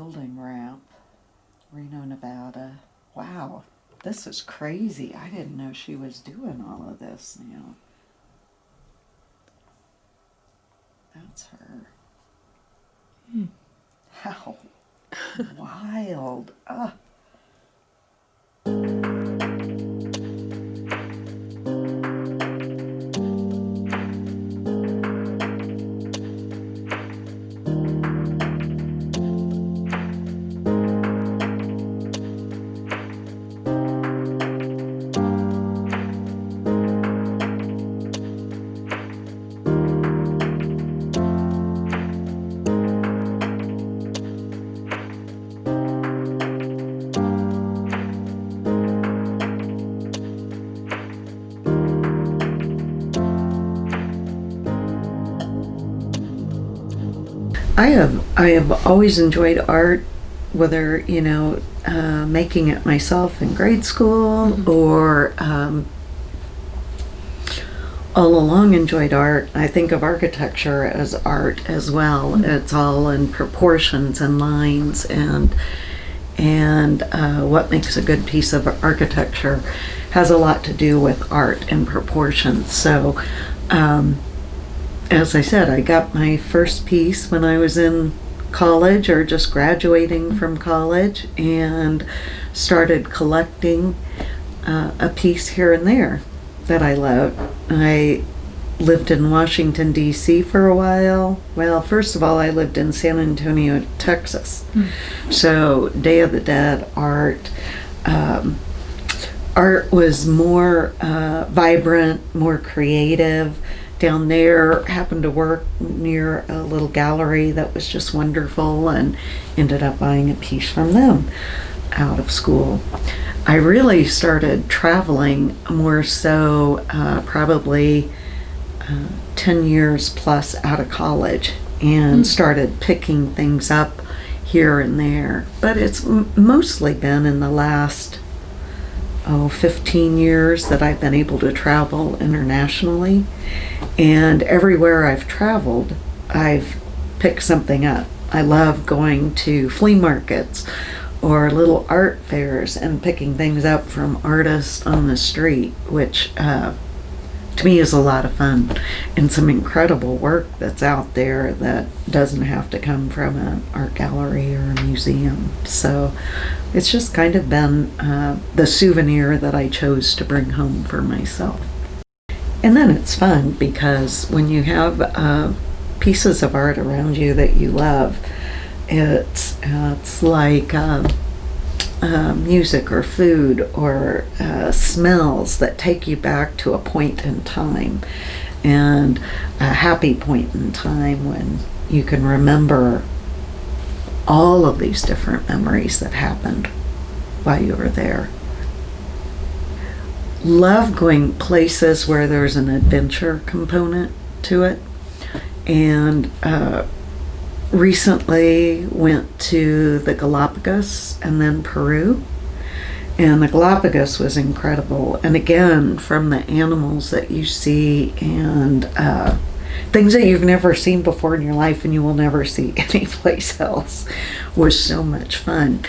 building ramp, Reno, Nevada. Wow, this is crazy. I didn't know she was doing all of this now. That's her. How wild. I have always enjoyed art, whether, making it myself in grade school or all along enjoyed art. I think of architecture as art as well. It's all in proportions and lines, and what makes a good piece of architecture has a lot to do with art and proportions. So as I said, I got my first piece when I was in college or just graduating from college, and started collecting a piece here and there that I loved. I lived in Washington, D.C. for a while. Well, first of all, I lived in San Antonio, Texas. So Day of the Dead art. Art was more vibrant, more creative. Down there, happened to work near a little gallery that was just wonderful, and ended up buying a piece from them out of school. I really started traveling more so probably 10 years plus out of college, and started picking things up here and there. But it's mostly been in the last 15 years that I've been able to travel internationally, and everywhere I've traveled, I've picked something up. I love going to flea markets or little art fairs and picking things up from artists on the street, which to me is a lot of fun, and some incredible work that's out there that doesn't have to come from an art gallery or a museum. So it's just kind of been the souvenir that I chose to bring home for myself. And then it's fun because when you have pieces of art around you that you love, it's like music or food or smells that take you back to a point in time, and a happy point in time when you can remember all of these different memories that happened while you were there. Love going places where there's an adventure component to it, and recently went to the Galapagos and then Peru, and the Galapagos was incredible. And again, from the animals that you see and things that you've never seen before in your life and you will never see anyplace else, was so much fun.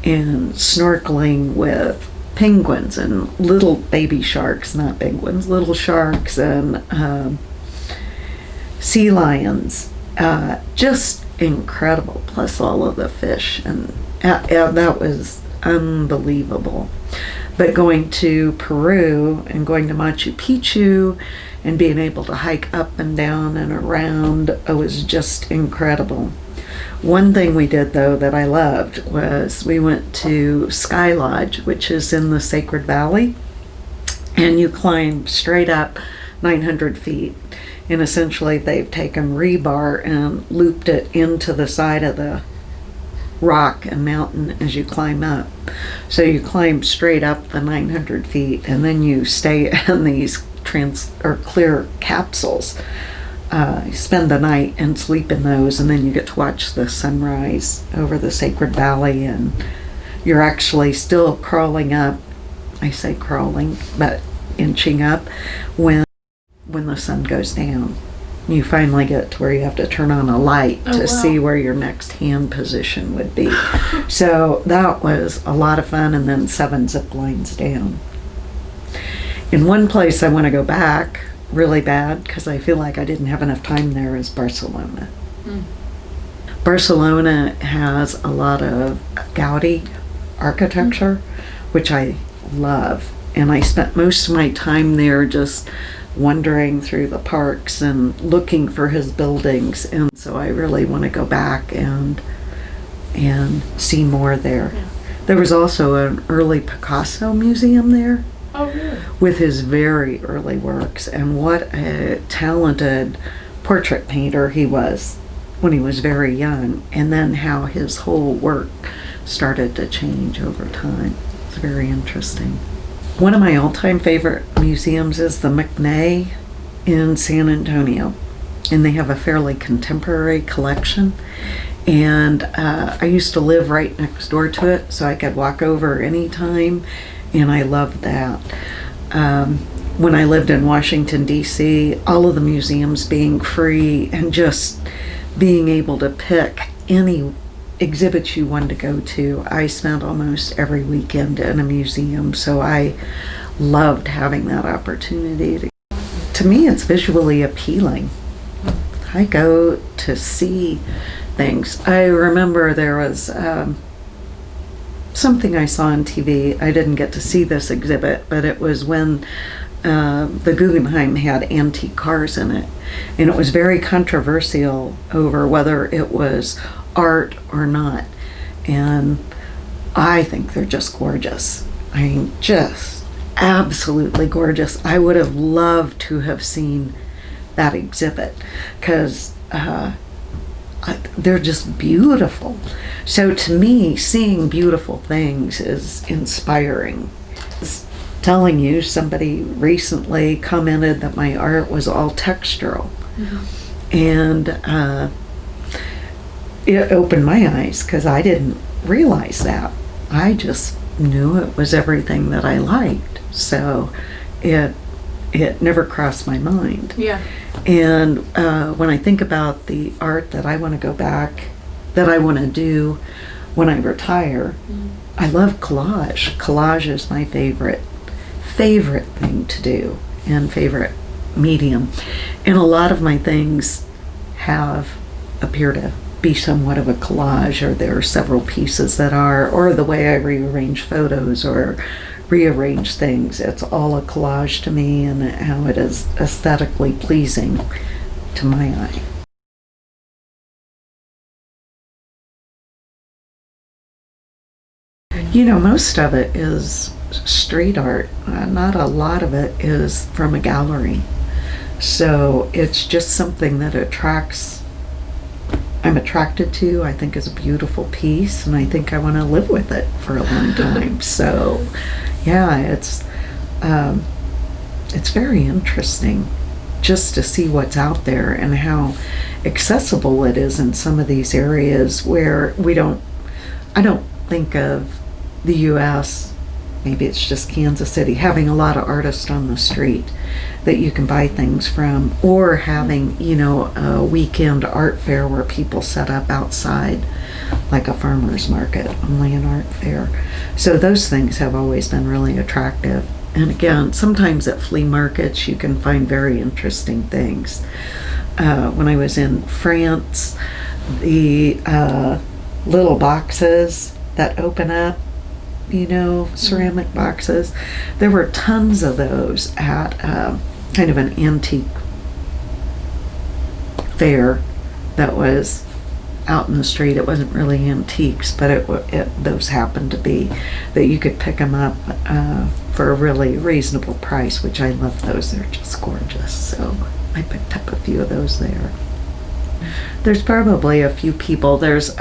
And snorkeling with penguins and little baby sharks, not penguins, little sharks, and sea lions, just incredible, plus all of the fish, and that was unbelievable. But going to Peru and going to Machu Picchu and being able to hike up and down and around was just incredible. One thing we did though that I loved was we went to Sky Lodge, which is in the Sacred Valley, and you climb straight up 900 feet. And essentially they've taken rebar and looped it into the side of the rock and mountain as you climb up. So you climb straight up the 900 feet, and then you stay in these clear capsules. You spend the night and sleep in those, and then you get to watch the sunrise over the Sacred Valley, and you're actually still crawling up. I say crawling, but inching up when the sun goes down. You finally get to where you have to turn on a light to wow. see where your next hand position would be. So that was a lot of fun, and then 7 zip lines down. In one place I want to go back really bad because I feel like I didn't have enough time there is Barcelona. Barcelona has a lot of Gaudi architecture, which I love. And I spent most of my time there just wandering through the parks and looking for his buildings. And so I really want to go back and see more there. Yeah. There was also an early Picasso museum there. Oh, really? With his very early works, and what a talented portrait painter he was when he was very young, and then how his whole work started to change over time. It's very interesting. One of my all-time favorite museums is the McNay in San Antonio, and they have a fairly contemporary collection. And I used to live right next door to it, so I could walk over anytime, and I loved that. When I lived in Washington, D.C., all of the museums being free and just being able to pick any exhibits you wanted to go to, I spent almost every weekend in a museum, so I loved having that opportunity. To me, it's visually appealing. I go to see things. I remember there was something I saw on TV. I didn't get to see this exhibit, but it was when the Guggenheim had antique cars in it. And it was very controversial over whether it was art or not. And I think they're just gorgeous. I mean, just absolutely gorgeous. I would have loved to have seen that exhibit because they're just beautiful. So to me, seeing beautiful things is inspiring. Telling you, somebody recently commented that my art was all textural. And it opened my eyes because I didn't realize that. I just knew it was everything that I liked. So it never crossed my mind. Yeah. And when I think about the art that I want to go back, that I want to do when I retire, I love collage. Collage is my favorite thing to do and favorite medium. And a lot of my things appear to be somewhat of a collage, or there are several pieces that are, or the way I rearrange photos or rearrange things. It's all a collage to me, and how it is aesthetically pleasing to my eye. You know, most of it is street art. Not a lot of it is from a gallery. So it's just something that I'm attracted to. I think is a beautiful piece, and I think I want to live with it for a long time. So yeah, it's very interesting just to see what's out there and how accessible it is in some of these areas where I don't think of the U.S., maybe it's just Kansas City, having a lot of artists on the street that you can buy things from, or having, a weekend art fair where people set up outside like a farmer's market, only an art fair. So those things have always been really attractive. And again, sometimes at flea markets you can find very interesting things. When I was in France, the little boxes that open up, ceramic boxes, there were tons of those at kind of an antique fair that was out in the street. It wasn't really antiques, but those happened to be that you could pick them up for a really reasonable price, which I love those. They're just gorgeous. So I picked up a few of those there. There's probably a few people. There's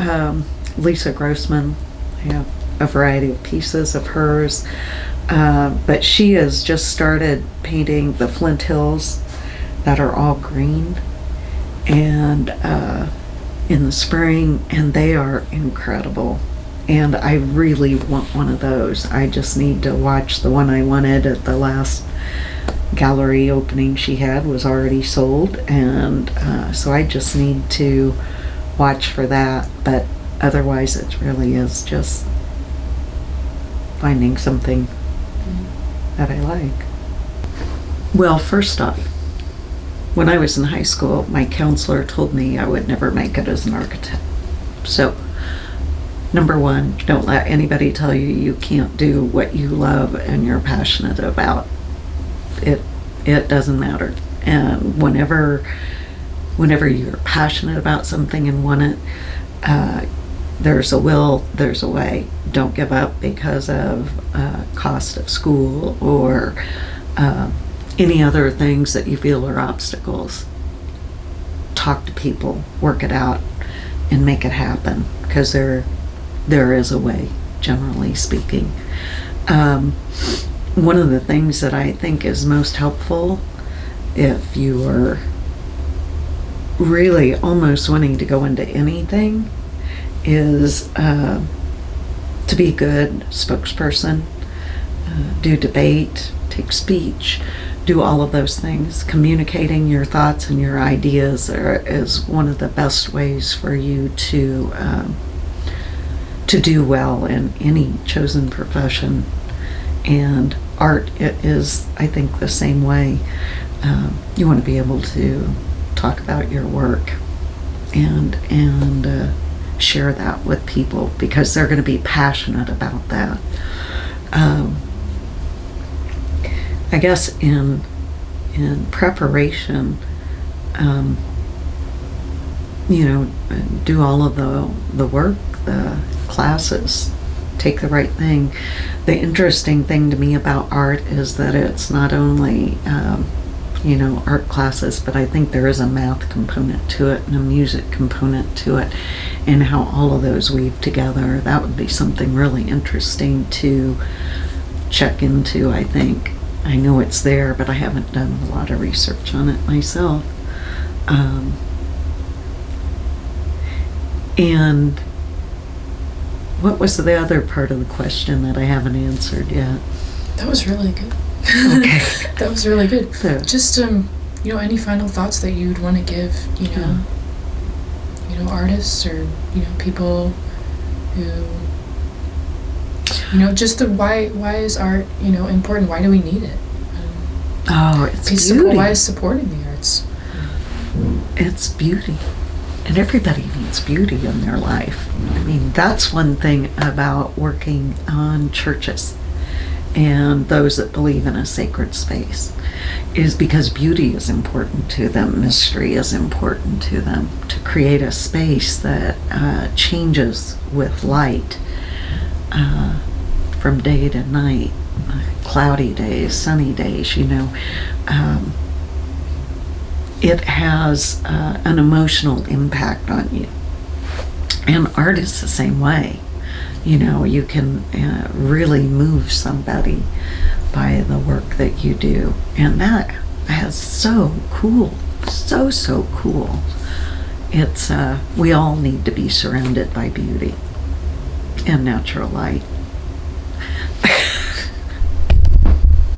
Lisa Grossman. I have a variety of pieces of hers, but she has just started painting the Flint Hills that are all green, and in the spring, and they are incredible. And I really want one of those. I just need to watch the one I wanted at the last gallery opening she had was already sold, and so I just need to watch for that. But otherwise, it really is just finding something that I like. Well, first off, when I was in high school, my counselor told me I would never make it as an architect. So, number one, don't let anybody tell you you can't do what you love and you're passionate about. It doesn't matter. And whenever you're passionate about something and want it, there's a will, there's a way. Don't give up because of cost of school or any other things that you feel are obstacles. Talk to people, work it out, and make it happen, because there is a way, generally speaking. One of the things that I think is most helpful if you are really almost wanting to go into anything is to be a good spokesperson, do debate, take speech, do all of those things. Communicating your thoughts and your ideas is one of the best ways for you to do well in any chosen profession. And art is, I think, the same way. You want to be able to talk about your work and share that with people, because they're going to be passionate about that. I guess in preparation, do all of the work, the classes, take the right thing. The interesting thing to me about art is that it's not only art classes, but I think there is a math component to it and a music component to it, and how all of those weave together. That would be something really interesting to check into, I think. I know it's there, but I haven't done a lot of research on it myself. And what was the other part of the question that I haven't answered yet? That was really good. Okay. That was really good. So, just any final thoughts that you'd want to give, artists or people who, just the why is art important? Why do we need it? It's beauty. Why is supporting the arts? It's beauty. And everybody needs beauty in their life. I mean, that's one thing about working on churches and those that believe in a sacred space, is because beauty is important to them, mystery is important to them, to create a space that changes with light from day to night, cloudy days, sunny days, it has an emotional impact on you. And art is the same way. You can really move somebody by the work that you do. And that is so cool. So cool. It's, we all need to be surrounded by beauty and natural light.